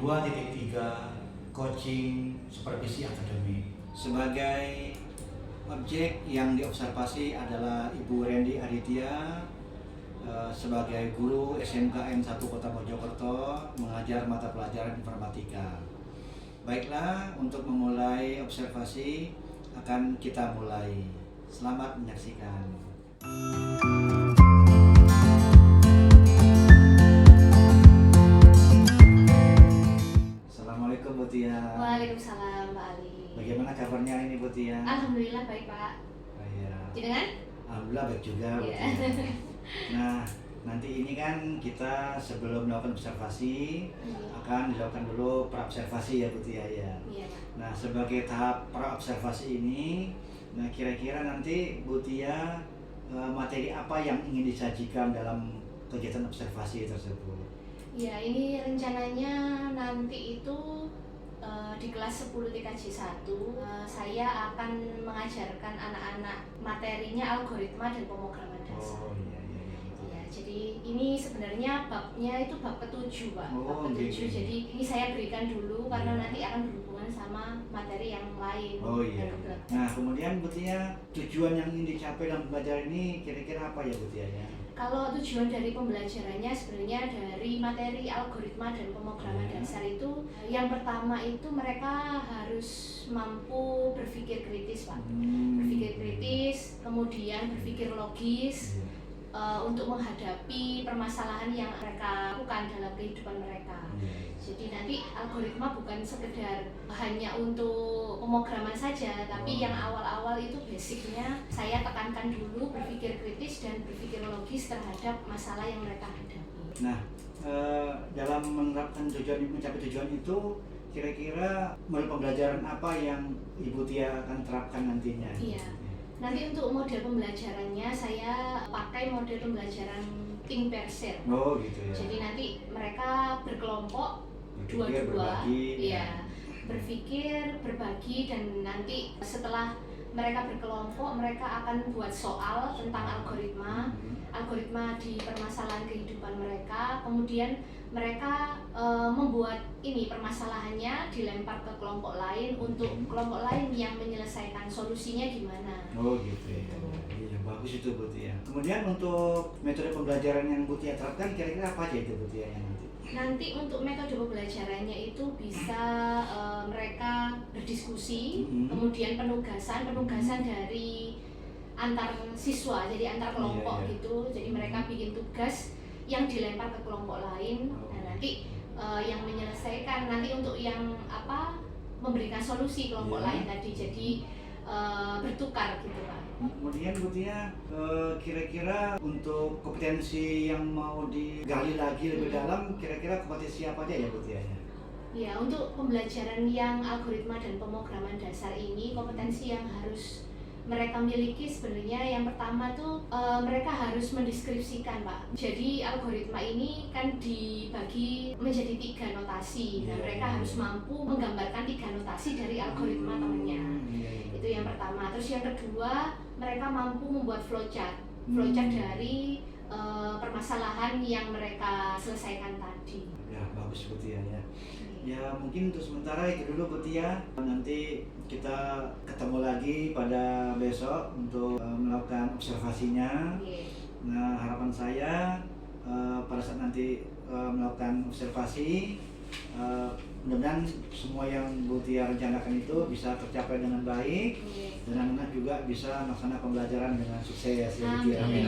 2.3 Coaching Supervisi Academy. Sebagai objek yang diobservasi adalah Ibu Randy Aditya sebagai guru SMKN 1 Kota Mojokerto mengajar mata pelajaran informatika. Baiklah, untuk memulai observasi akan kita mulai. Selamat menyaksikan. Assalamualaikum Bu Tia. Waalaikumsalam Pak Ali. Bagaimana kabarnya ini Bu Tia? Alhamdulillah baik Pak. Oh, iya. Jenengan? Alhamdulillah baik juga Bu Tia. Nah, nanti ini kan kita sebelum melakukan observasi akan dilakukan dulu praobservasi ya Bu Tia ya. Iya Pak. Nah, sebagai tahap praobservasi ini, nah kira-kira nanti Bu Tia materi apa yang ingin disajikan dalam kegiatan observasi tersebut? Ya, ini rencananya nanti itu di kelas 10 TKJ 1 saya akan mengajarkan anak-anak materinya algoritma dan pemrograman dasar. Oh iya. Ya, jadi ini sebenarnya babnya itu bab ke-7 Pak. Oh, bab ke-7. gitu. Jadi ini saya berikan dulu karena Iya. nanti akan berhubungan sama materi yang lain. Oh iya. dan belakang. Nah, kemudian Bu Tia, tujuan yang ingin dicapai dalam pembelajaran ini kira-kira apa ya Bu Tia ya? Kalau tujuan dari pembelajarannya sebenarnya dari materi algoritma dan pemrograman dasar itu yang pertama itu mereka harus mampu berpikir kritis Pak. Berpikir kritis, kemudian berpikir logis untuk menghadapi permasalahan yang mereka lakukan dalam kehidupan mereka. Jadi nanti algoritma bukan sekedar hanya untuk pemrograman saja, tapi yang awal-awal itu basicnya saya tekankan dulu berpikir kritis dan berpikir logis terhadap masalah yang mereka hadapi. Nah, dalam menerapkan mencapai tujuan itu, kira-kira model pembelajaran apa yang Ibu Tia akan terapkan nantinya? Iya. Nanti untuk model pembelajarannya saya pakai model pembelajaran think pair share. Oh gitu ya. Jadi nanti mereka berkelompok Berpikir, dua-dua, berbagi, ya, berpikir, berbagi, dan nanti setelah mereka berkelompok mereka akan buat soal tentang algoritma di permasalahan kehidupan mereka. Kemudian mereka membuat ini permasalahannya dilempar ke kelompok lain untuk kelompok lain yang menyelesaikan solusinya gimana. Oh gitu ya. Iya, bagus itu Bu Tia. Kemudian untuk metode pembelajaran yang Bu Tia terapkan kira-kira apa aja itu Bu Tia yang nanti? Nanti untuk metode pembelajarannya itu bisa mereka berdiskusi, kemudian penugasan dari antar siswa, jadi antar kelompok gitu. Jadi mereka bikin tugas yang dilempar ke kelompok lain. Nah, nanti yang menyelesaikan, nanti untuk yang memberikan solusi kelompok lain tadi. Jadi bertukar gitu Pak. Kemudian Bu Tia, kira-kira untuk kompetensi yang mau digali lagi lebih dalam, kira-kira kompetensi apa aja ya Bu Tia? Ya, untuk pembelajaran yang algoritma dan pemrograman dasar ini, kompetensi yang harus mereka miliki sebenarnya yang pertama tuh mereka harus mendeskripsikan Pak. Jadi algoritma ini kan dibagi menjadi 3 notasi. Nah, mereka harus mampu menggambarkan 3 notasi dari algoritma temannya. Itu yang pertama. Terus yang kedua, mereka mampu membuat flowchart dari permasalahan yang mereka selesaikan tadi. Ya, bagus Bu Tia ya. Ya, mungkin untuk sementara itu dulu Bu Tia. Nanti kita ketemu lagi pada besok untuk melakukan observasinya. Nah, harapan saya pada saat nanti melakukan observasi, mudah-mudahan semua yang Bu Tia rencanakan itu bisa tercapai dengan baik, dan anak-anak juga bisa melaksanakan pembelajaran dengan sukses ya Bu Tia. Amin.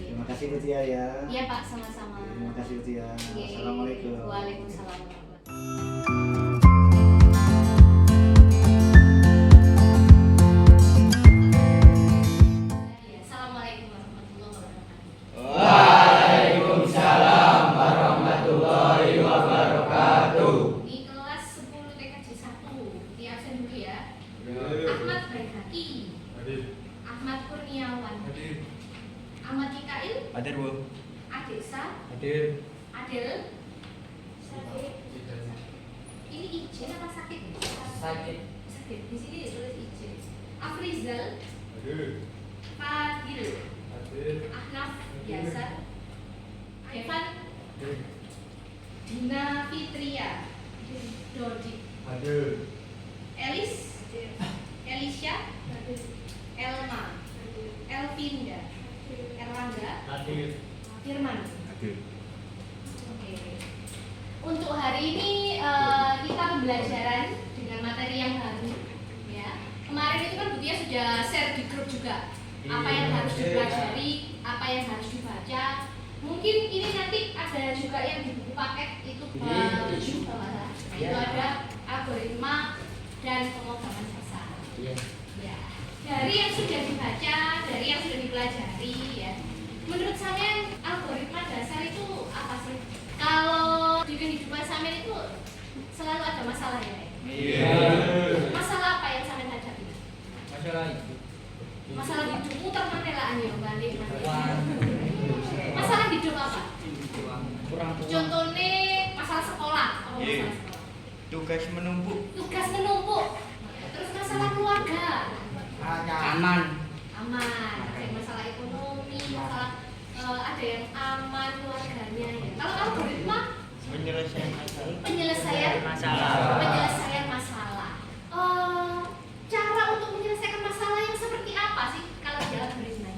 Terima kasih Bu Tia ya. Iya Pak, sama-sama. Terima kasih Bu Tia. Assalamualaikum. Waalaikumsalam. Assalamualaikum warahmatullahi wabarakatuh. Di kelas 10 TKJ 1 di absen dulu ya. Ahmad Baihaqi, Ahmad Kurniawan, Ahmad Mikail, Hadir Bu. Adesa, Hadir. Adel, ini izin apa sakit? Sakit. Sakit. Di sini ditulis izin. Afrizal, Hadir. Fadil, Hadir. Ahnaf, Yasar, Evan, Hadir. Dina Fitria, Dodi, Hadir. Elis, Elisha, Elma, Elvinda, Erlangga, Hadir. Firman. Hadir. Oke. Untuk hari ini kita pembelajaran dengan materi yang baru. Ya. Kemarin itu kan Butia sudah share di grup juga apa yang harus dipelajari, apa yang harus dibaca. Mungkin ini nanti ada juga yang di buku paket itu 7 kalau nggak salah. Itu ada algoritma dan pemrograman dasar. Ya. Dari yang sudah dibaca, dari yang sudah dipelajari, ya. Menurut saya algoritma dasar itu apa sih? Kalau di kehidupan sampean itu selalu ada masalah ya. Iya. Masalah apa yang sampean hadapi? Masalah itu. Masalah hidup muter mantelaan ya balik. Masalah hidup apa? Kurang. Contohnya masalah sekolah. Apa Iya. masalah sekolah? Tugas menumpuk. Tugas menumpuk. Terus masalah keluarga. Aman. Aman. Ada yang masalah ekonomi, masalah ada yang aman keluarganya ya. Kalau algoritma Penyelesaian masalah. penyelesaian Masalah. penyelesaian masalah. Cara untuk menyelesaikan masalah yang seperti apa sih kalau di algoritma?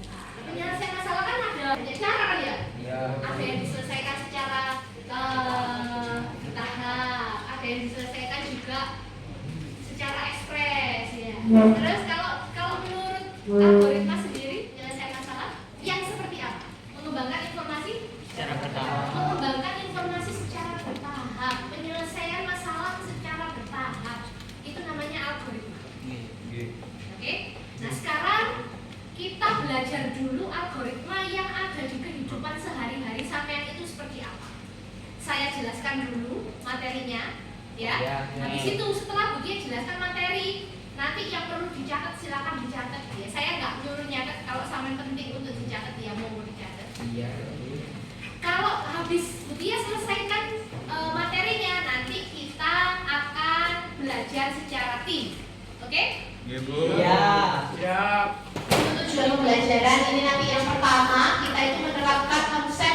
Penyelesaian masalah kan ada banyak cara kan ya? Iya. Ada yang diselesaikan secara bertahap, ada yang diselesaikan juga secara ekspres ya. Terus kalau menurut algoritma sendiri penyelesaian masalah yang seperti apa? Mengembangkan informasi Secara bertahap. mengembangkan informasi secara bertahap, penyelesaian masalah secara bertahap. Itu namanya algoritma. Oke? Nah, sekarang kita belajar dulu algoritma yang ada di kehidupan sehari-hari sampean itu seperti apa. Saya jelaskan dulu materinya, ya. Ya. Habis itu setelah Budia jelaskan materi, nanti yang perlu dicatat silakan dicatat ya. Saya nggak nyuruh nyatet, kalau sampean penting untuk dicatat ya mau dicatat. Iya. Kalau habis Budia selesaikan materinya, nanti kita akan belajar secara tim. Oke? Iya, Bu. Iya. Siap. Untuk tujuan pembelajaran ini nanti yang pertama kita itu menerapkan konsep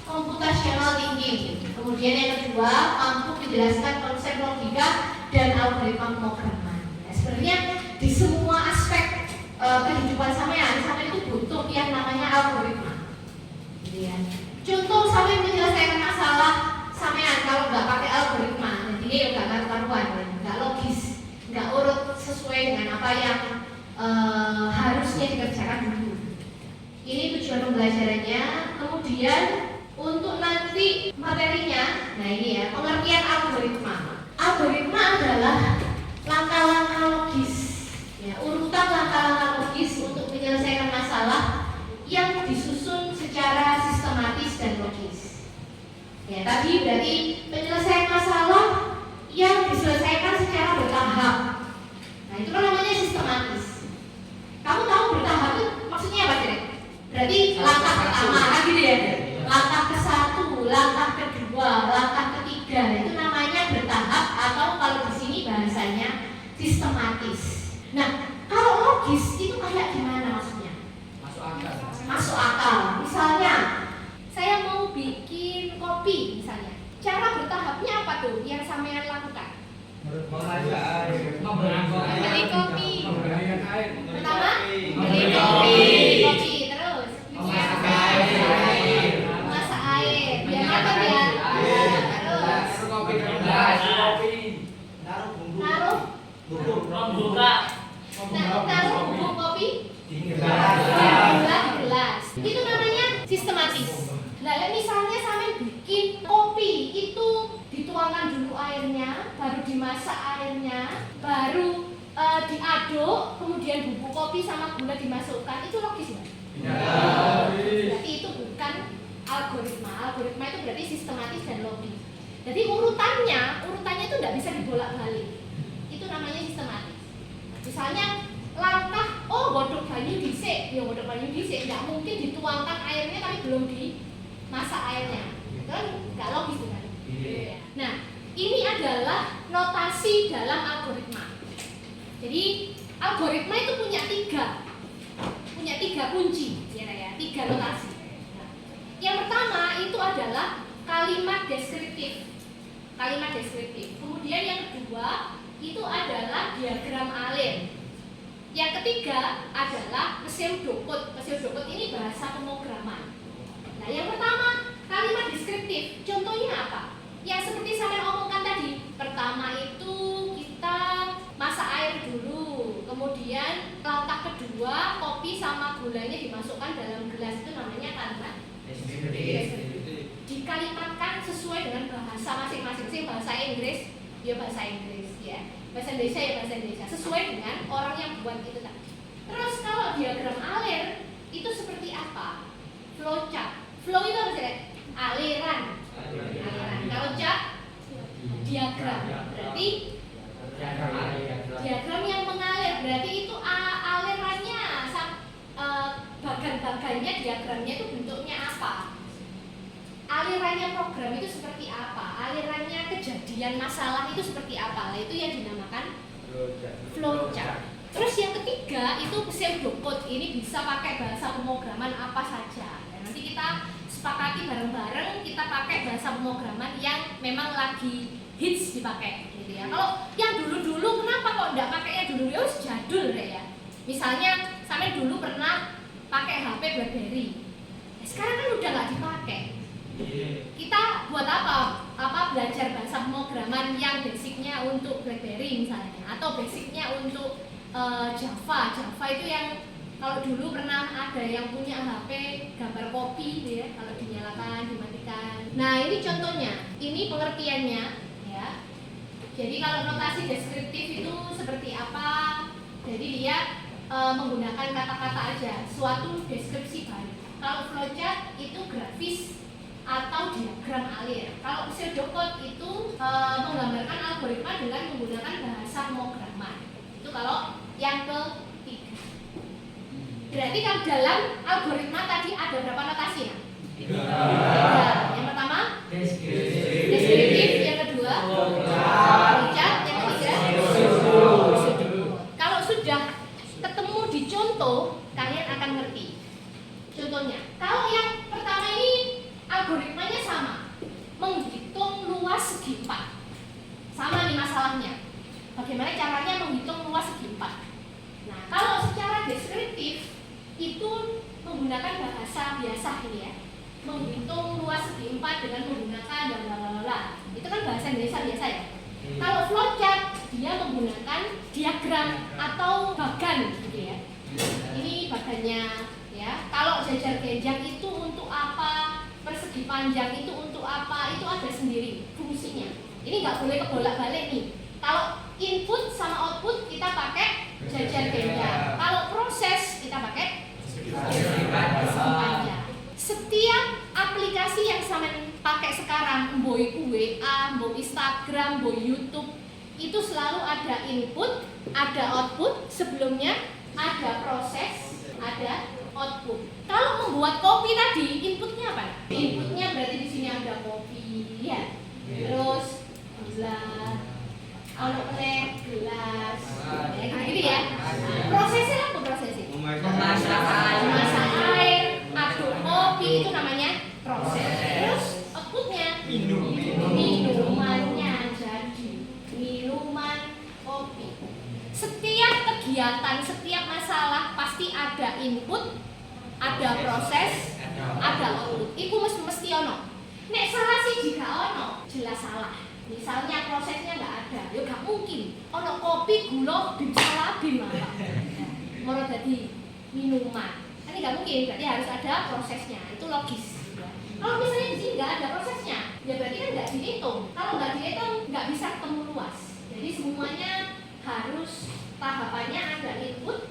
computational thinking. Kemudian yang kedua mampu menjelaskan konsep logika dan algoritma pemrograman. Nah, sebenarnya di semua aspek kehidupan sampean itu butuh yang namanya algoritma. Gitu ya. Contoh sampean menyelesaikan masalah sampean kalau nggak pakai algoritma, jadi ya nggak karu-karuan, nggak logis, nggak urut sesuai dengan apa yang harusnya dikerjakan dulu. Ini tujuan pembelajarannya. Kemudian untuk nanti materinya, nah ini ya pengertian algoritma. Algoritma adalah langkah-langkah logis, ya, urutan langkah-langkah logis untuk menyelesaikan masalah yang disusun secara sistematis dan logis. Ya, tadi berarti penyelesaian masalah yang diselesaikan secara bertahap. Nah, itu kan namanya sistematis. Kamu tahu bertahap itu maksudnya apa sih? Berarti langkah pertama kan gitu ya. Langkah ke-1, langkah kedua, langkah ketiga itu namanya bertahap atau kalau di sini bahasanya sistematis. Nah, kalau logis itu kayak gimana maksudnya? Masuk akal. Masuk akal. Misalnya, saya mau bikin kopi misalnya. Cara bertahapnya apa tuh yang sampean lakukan? Memasak air. Beli kopi. Memberikan air. Pertama, beli kopi, terus Memasak air. masak air, biar matang ya. Terus Kopi gelas. Kopi. Naruh bumbu. naruh Buka. naruh bubuk kopi Di di gelas. gelas. Itu namanya sistematis. Lalu misalnya sampai bikin kopi itu dituangkan dulu airnya, baru dimasak airnya, baru diaduk, kemudian bubuk kopi sama gula dimasukkan. Itu logis nggak? Berarti itu bukan algoritma. Algoritma itu berarti sistematis dan logis. Jadi urutannya itu nggak bisa dibolak-balik. Itu namanya sistematis. Misalnya langkah, oh godok banyu dhisik, ya godok banyu dhisik, nggak mungkin dituangkan airnya tapi belum dimasak airnya. Itu kan nggak logis kan? Nah, ini adalah notasi dalam algoritma. Jadi algoritma itu punya tiga kunci, ya, tiga notasi. Nah, yang pertama itu adalah kalimat deskriptif. kalimat deskriptif. Kemudian yang kedua itu adalah diagram alir. Yang ketiga adalah pseudocode. Pseudocode ini bahasa pemrograman. Nah, yang pertama kalimat deskriptif. Contohnya apa? Yang seperti saya omongkan tadi. Pertama itu kita masak air dulu. Kemudian langkah kedua kopi sama gulanya dimasukkan dalam gelas, itu namanya kalimat deskriptif. Dikalimatkan sesuai dengan bahasa masing-masing. Bahasa Inggris ya bahasa Inggris ya. Bahasa Indonesia ya bahasa Indonesia, sesuai dengan orang yang buat itu tadi. Terus kalau diagram alir itu seperti apa? Flowchart. Flow itu apa sih? Aliran. Kalau chart diagram. Berarti diagram yang mengalir. Berarti itu alirannya, bagan-bagannya diagramnya itu bentuknya apa? Alirannya program itu seperti apa? Alirannya kejadian masalah itu seperti apa? Nah, itu yang dinamakan flowchart. Terus yang ketiga itu pseudocode. Ini bisa pakai bahasa pemrograman apa saja. Dan nanti kita sepakati bareng-bareng kita pakai bahasa pemrograman yang memang lagi hits dipakai gitu ya. Kalau yang dulu-dulu kenapa kok enggak pakainya dulu? Ya jadul deh ya. Misalnya sampai dulu pernah pakai HP BlackBerry. Sekarang kan udah nggak dipakai. Kita buat apa? Belajar bahasa pemrograman yang basicnya untuk BlackBerry misalnya, atau basicnya untuk Java. Java itu yang kalau dulu pernah ada yang punya HP gambar kopi gitu ya, kalau dinyalakan, dimatikan. Nah ini contohnya, ini pengertiannya ya. Jadi kalau notasi deskriptif itu seperti apa? Jadi dia menggunakan kata-kata aja, suatu deskripsi baru. Kalau flowchart itu grafis atau diagram alir. Kalau pseudocode itu menggambarkan algoritma dengan menggunakan bahasa pemrograman. Itu kalau yang ketiga. Berarti kalau dalam algoritma tadi ada berapa notasinya? 3. Yang pertama deskriptif, yang kedua flowchart, yang ketiga pseudocode. Kalau sudah ketemu di contoh, kalian akan ngerti. Contohnya, kalau yang pertama ini algoritmanya sama, menghitung luas segi 4. Sama nih masalahnya. Bagaimana caranya menghitung luas segi 4? Nah, kalau secara deskriptif itu menggunakan bahasa biasa ini ya. Menghitung luas segi 4 dengan menggunakan blablabla. Itu kan bahasa Indonesia biasa ya. Kalau flowchart dia menggunakan diagram atau bagan gitu ya. Ini bagannya ya. Kalau jajar genjang itu untuk apa? Persegi panjang itu untuk apa? Itu ada sendiri fungsinya. Ini nggak boleh kebolak-balik nih. Kalau input sama output kita pakai jajar genjang. Kalau proses kita pakai persegi panjang. Setiap aplikasi yang sama pakai sekarang, mbok iku WA, mbok Instagram, mbok YouTube, itu selalu ada input, ada output. Sebelumnya ada proses, ada output. Kalau membuat kopi tadi, inputnya apa? Inputnya berarti di sini ada kopi, ya. Terus gula, ono meneh gelas, ya gitu ya. Prosesnya apa prosesnya? Memasak air, aduk kopi itu namanya proses. Terus outputnya minumannya jadi minuman kopi. Setiap kegiatan, setiap masalah pasti ada input, ada proses, ada output. Iku mesti ono. Nek salah sih jika ono, jelas salah. Misalnya prosesnya nggak ada, ya nggak mungkin. Ono kopi, gula, bim salah bim apa? Moro jadi minuman. Ini nggak mungkin. Berarti harus ada prosesnya. Itu logis. Ya. Kalau misalnya di sini nggak ada prosesnya, ya berarti kan nggak dihitung. Kalau nggak dihitung, nggak bisa ketemu luas. Jadi semuanya harus tahapannya ada input,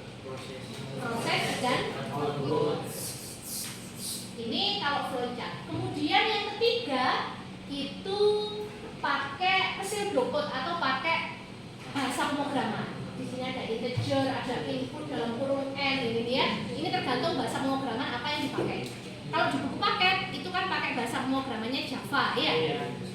proses dan output. Ini kalau flowchart. Kemudian yang ketiga itu pakai pseudocode atau pakai bahasa pemrograman. Di sini ada integer, ada input dalam kurung n ini ya. Ini tergantung bahasa pemrograman apa yang dipakai. Kalau di buku paket itu kan pakai bahasa pemrogramannya Java ya.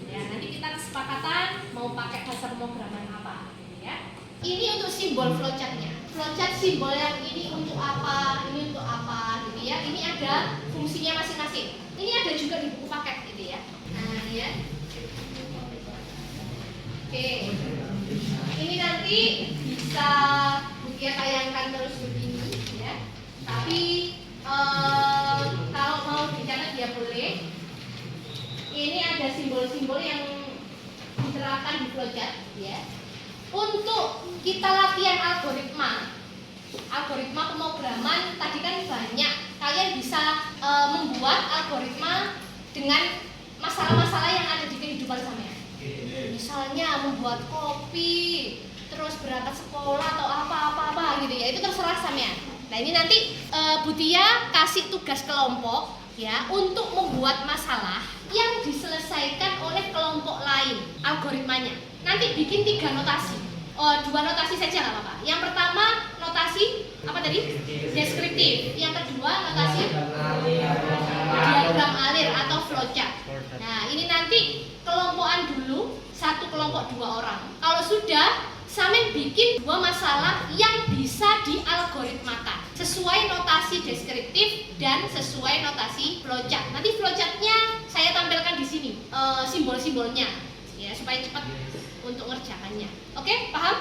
Ya nanti kita kesepakatan mau pakai bahasa pemrograman apa ya. Ini untuk simbol flowchartnya. Flowchart simbol yang ini untuk apa, ini untuk apa gitu ya. Ini ada fungsinya masing-masing. Ini ada juga di buku paket gitu ya. Nah ya. Oke. Ini nanti bisa Bukia tayangkan terus begini ya. Tapi kalau mau dicatat ya boleh. Ini ada simbol-simbol yang diterapkan di flowchart ya. Untuk kita latihan algoritma pemrograman tadi kan banyak. Kalian bisa membuat algoritma dengan masalah-masalah yang ada di kehidupan sampean. Misalnya membuat kopi, terus berangkat sekolah atau apa gitu ya. Itu terserah sampean. Nah, ini nanti Butia kasih tugas kelompok ya untuk membuat masalah yang diselesaikan oleh kelompok lain algoritmanya. Nanti bikin 3 notasi. 2 notasi saja nggak apa-apa. Yang pertama notasi apa tadi? Deskriptif. Yang kedua notasi diagram alir atau flowchart. Nah, ini nanti kelompokan dulu, 1 kelompok 2 orang. Kalau sudah, sampean bikin 2 masalah yang bisa dialgoritmakan sesuai notasi deskriptif dan sesuai notasi flowchart. Nanti flowchartnya saya tampilkan di sini, simbol-simbolnya ya supaya cepat untuk ngerjakannya. Oke, paham?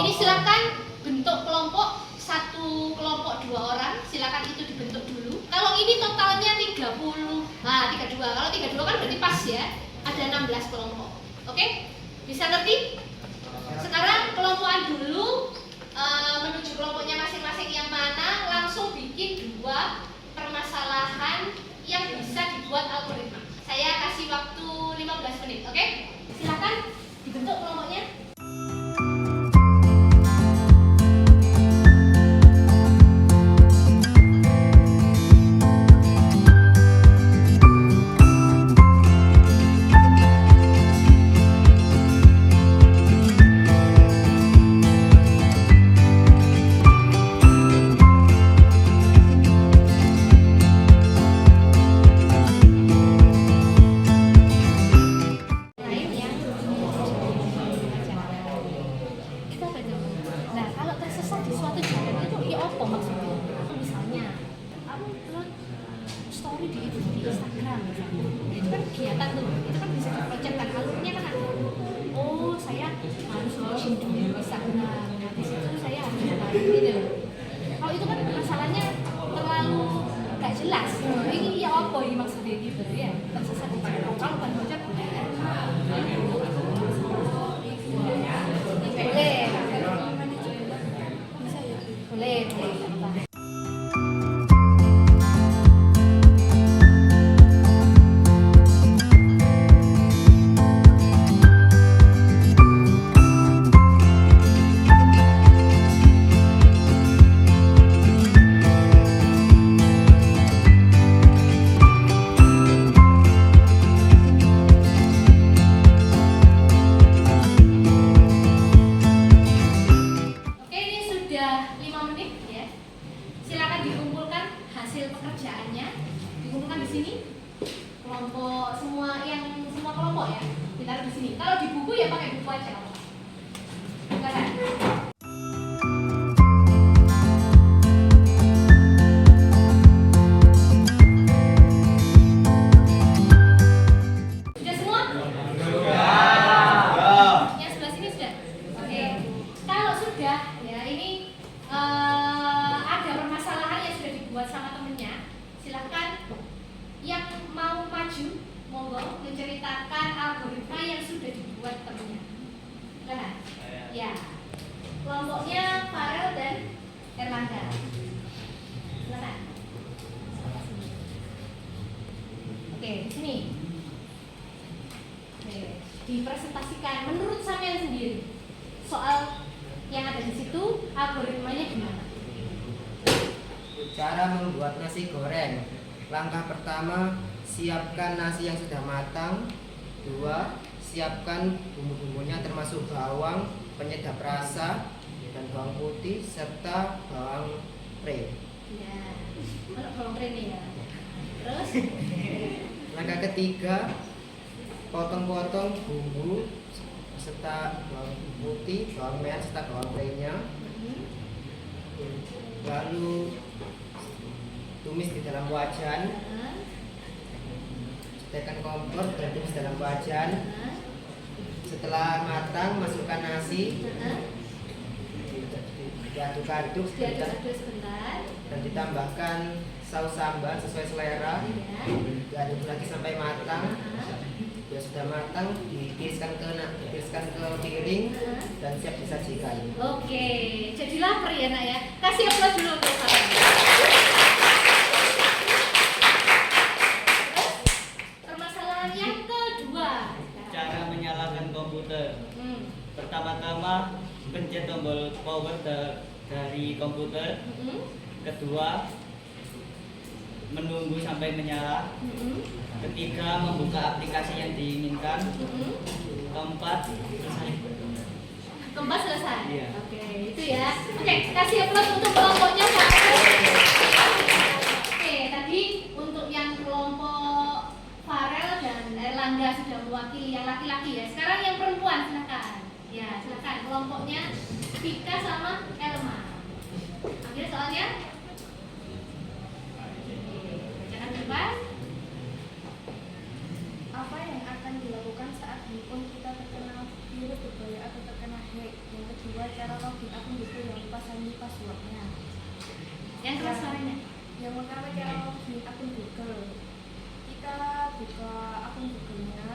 Ini silakan bentuk kelompok, 1 kelompok 2 orang, silakan itu dibentuk dulu. Kalau ini totalnya 30, nah 32. Kalau 32 kan berarti pas ya, ada 16 kelompok. Oke, bisa ngerti? Sekarang kelompokan dulu, menuju kelompoknya masing-masing yang mana, langsung bikin 2 permasalahan yang bisa dibuat algoritma. Saya kasih waktu 15 menit, oke? Silakan dibentuk kelompoknya. Kelompoknya Farel dan Erlangga. Silakan. Oke, di sini. Oke, dipresentasikan menurut sampean sendiri. Soal yang ada di situ algoritmanya gimana? Cara membuat nasi goreng. Langkah pertama, siapkan nasi yang sudah matang. 2. Siapkan bumbu-bumbunya termasuk bawang, penyedap rasa, dan bawang putih serta bawang pre. Ya, mana bawang pre nih ya. Terus? Langkah ketiga, potong-potong bumbu serta bawang putih, bawang merah serta bawang pre-nya. Lalu tumis di dalam wajan. Tekan kompor dan tumis dalam wajan. Setelah matang, masukkan nasi, diaduk-aduk sebentar, dan ditambahkan saus sambal sesuai selera. Diaduk lagi sampai matang. Ya sudah matang, ditiriskan ke piring dan siap disajikan. Oke, jadi lapar ya nak ya. Kasih aplaus dulu untuk saya. Terus permasalahan yang kedua. Cara menyalakan komputer. Pertama-tama pencet tombol power dari komputer. Kedua, menunggu sampai menyala. Ketiga, membuka aplikasi yang diinginkan. Keempat, selesai. Keempat selesai. Iya. Oke, itu ya. Oke, kasih aplaus untuk kelompoknya Pak. Oke, tadi untuk yang kelompok Farel dan Erlangga sudah mewakili yang laki-laki ya. Sekarang yang perempuan silakan. Ya, silakan kelompoknya Vika sama Elma. Ambil soalnya. Jangan lupa. Apa yang akan dilakukan saat handphone kita terkena virus berbahaya atau terkena hack? Yang kedua, cara login akun Google yang lupa sandi passwordnya. Yang keras suaranya. Yang pertama, cara login akun Google. Kita buka akun Google-nya,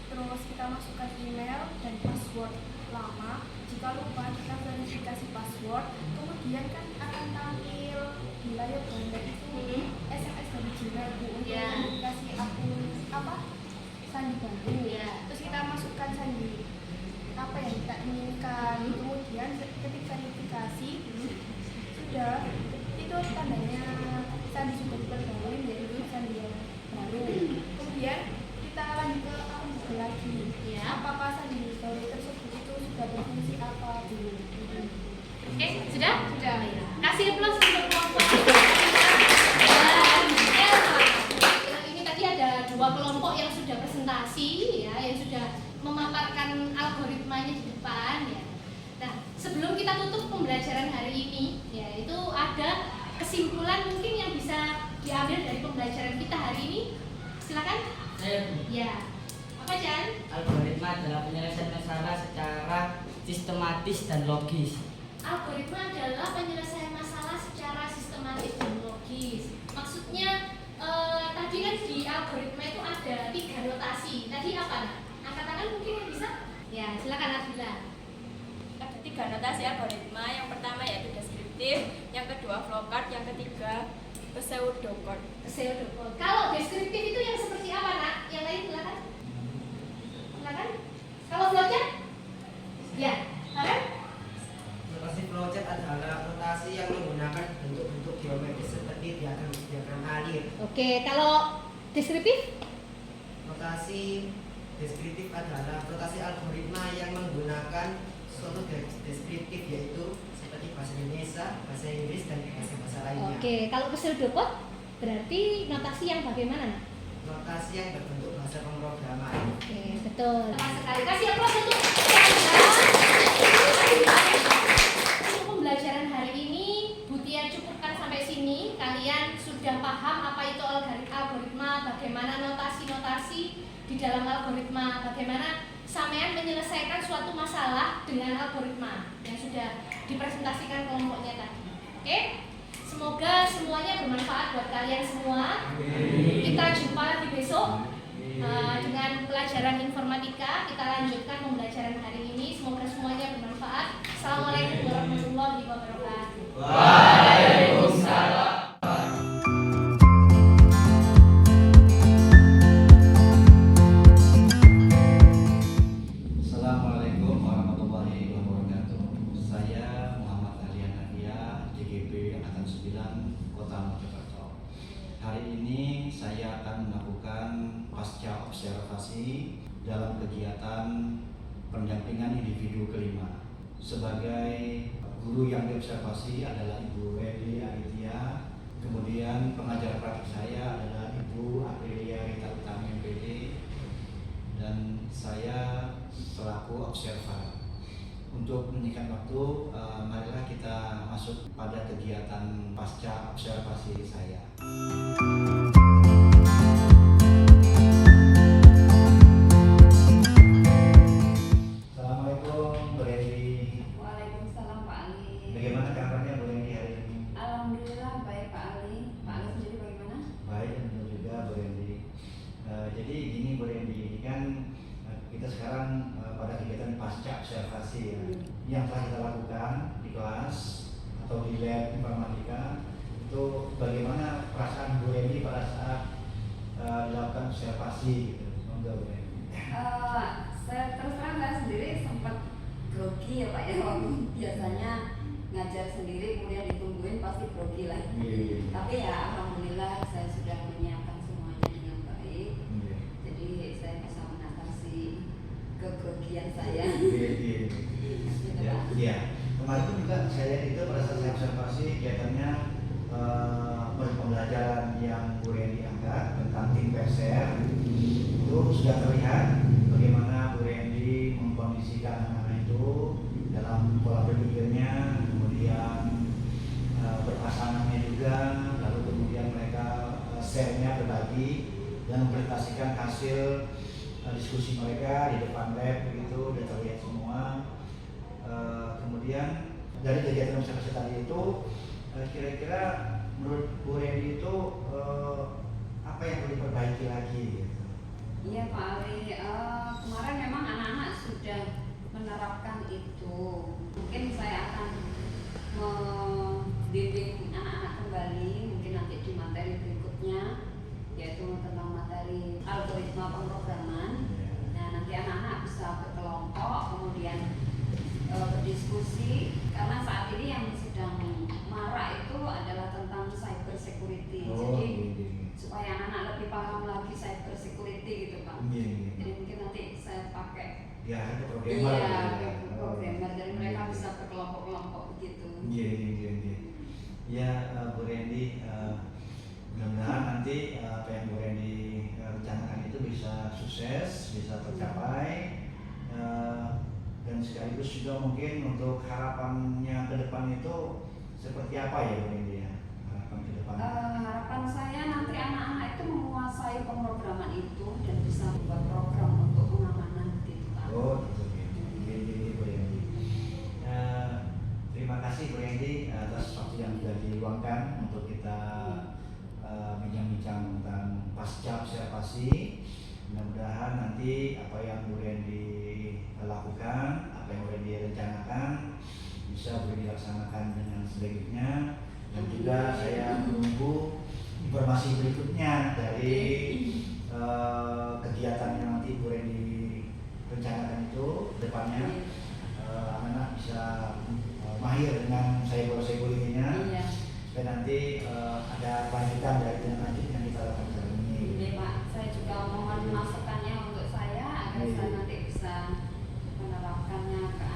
terus kita masukkan email dan password lama. Jika lupa, kita verifikasi password. Kemudian kan akan tampil di layar ganda itu SMS dari Gmail Bu untuk verifikasi akun sandi baru. Terus kita masukkan sandi apa yang kita inginkan. Kemudian ketika verifikasi sudah, itu tandanya sandi sudah diperbarui menjadi sandi yang baru. Kemudian kita lanjut ke akun Google lagi. Apakah sandi baru tersebut itu sudah berfungsi apa dulu? Oke, sudah? Sudah. Kasih aplaus untuk kelompok dan Elma. Ini tadi ada dua kelompok yang sudah presentasi ya, yang sudah memaparkan algoritmanya di depan ya. Nah, sebelum kita tutup pembelajaran hari ini ya, itu ada kesimpulan mungkin yang bisa diambil dari pembelajaran kita hari ini. Silakan. Ya. Apa Jan? Algoritma adalah penyelesaian masalah secara sistematis dan logis. Algoritma adalah penyelesaian masalah secara sistematis dan logis. Maksudnya tadi kan di algoritma itu ada 3 notasi. Tadi apa nak? Angkat tangan mungkin yang bisa? Ya, silakan Nabila. Ada 3 notasi algoritma. Yang pertama yaitu deskriptif, yang kedua flowchart, yang ketiga pseudocode. Pseudocode. Kalau deskriptif itu yang seperti apa nak? Yang lain silakan. Silakan. Kalau flowchart? Ya, silakan. Notasi flowchart adalah notasi yang menggunakan bentuk-bentuk geometris seperti diagram alir. Oke, kalau deskriptif? Notasi deskriptif adalah notasi algoritma yang menggunakan suatu deskriptif, yaitu seperti bahasa Indonesia, bahasa Inggris, dan bahasa lainnya. Oke, kalau pseudocode berarti notasi yang bagaimana nak? Notasi yang berbentuk bahasa pemrograman. Oke, betul. Tepat sekali. Kasih aplaus untuk Untuk pembelajaran hari ini, Butia cukupkan sampai sini. Kalian sudah paham apa itu algoritma, bagaimana notasi-notasi di dalam algoritma, bagaimana sampean menyelesaikan suatu masalah dengan algoritma yang sudah dipresentasikan kelompoknya tadi. Oke? Semoga semuanya bermanfaat buat kalian semua. Kita jumpa lagi besok dengan pelajaran informatika. Kita lanjutkan pembelajaran hari ini. Semoga semuanya bermanfaat. Assalamualaikum warahmatullahi wabarakatuh. Waalaikumsalam. Assalamualaikum warahmatullahi wabarakatuh. Saya Muhammad Alian Nadia, DGB Angkatan 9 Kota Mojokerto. Hari ini saya akan melakukan pasca observasi dalam kegiatan pendampingan individu kelima. Sebagai guru yang diobservasi adalah Ibu Wendy Aditya, kemudian pengajar praktik saya adalah Ibu Aprilia Rita Utami MPD, dan saya selaku observer. Untuk menyingkat waktu, marilah kita masuk pada kegiatan pasca observasi saya. telah kita lakukan di kelas atau di lab informatika, itu bagaimana perasaan Bu Reni pada saat dilakukan observasi gitu? Monggo Bu Reni. Saya terus terang saya sendiri sempat grogi ya Pak ya, waktu biasanya ngajar sendiri kemudian ditungguin pasti grogi lagi. Tapi ya alhamdulillah saya sudah menyiapkan semuanya dengan baik. Jadi saya bisa mengatasi kegrogian saya. Ya, kemarin juga saya lihat itu pada saat saya observasi kelihatannya pembelajaran yang Bu Reni angkat tentang tim PSR itu sudah terlihat bagaimana Bu Reni mengkondisikan anak-anak itu dalam pola berpikirnya, kemudian berpasangannya juga, lalu kemudian mereka share-nya berbagi dan mempresentasikan hasil diskusi mereka di depan lab begitu, sudah terlihat semua. Kemudian dari kegiatan observasi tadi itu kira-kira menurut Bu Reni itu apa yang perlu diperbaiki lagi gitu? Iya Pak Ali, kemarin memang anak-anak sudah menerapkan itu. Mungkin saya akan membimbing anak-anak kembali, mungkin nanti di materi berikutnya, yaitu tentang materi algoritma pemrograman. Nah nanti anak-anak bisa berkelompok, kemudian berdiskusi, karena saat ini yang sedang marak itu adalah tentang cyber security. Jadi supaya anak-anak lebih paham lagi cyber security gitu Pak. Jadi mungkin nanti saya pakai ada programmer. Programmer, jadi mereka bisa berkelompok-kelompok begitu. Ya Bu Reni, mudah-mudahan nanti apa yang Bu Reni rencanakan itu bisa sukses, bisa tercapai. Dan sekaligus juga mungkin untuk harapannya ke depan itu seperti apa ya Bu Reni ya? Harapan ke depan. Harapan saya nanti anak-anak itu menguasai pemrograman itu dan bisa membuat program untuk pengamanan gitu Pak. Gini Bu Reni. Terima kasih Bu Reni atas waktu yang sudah diluangkan untuk kita bincang-bincang tentang pasca observasi. Mudah-mudahan nanti apa yang Bu Reni lakukan, apa yang Bu Reni rencanakan bisa Bu Reni laksanakan dengan sebaiknya. Dan juga saya menunggu informasi berikutnya dari kegiatan yang nanti Bu Reni rencanakan itu depannya. Anak-anak bisa mahir dengan cyber ininya. Dan nanti ada lanjutan dari yang lanjut yang kita lakukan hari ini. Iya Pak, saya juga mohon masukannya untuk saya agar saya nanti bisa menerapkannya ke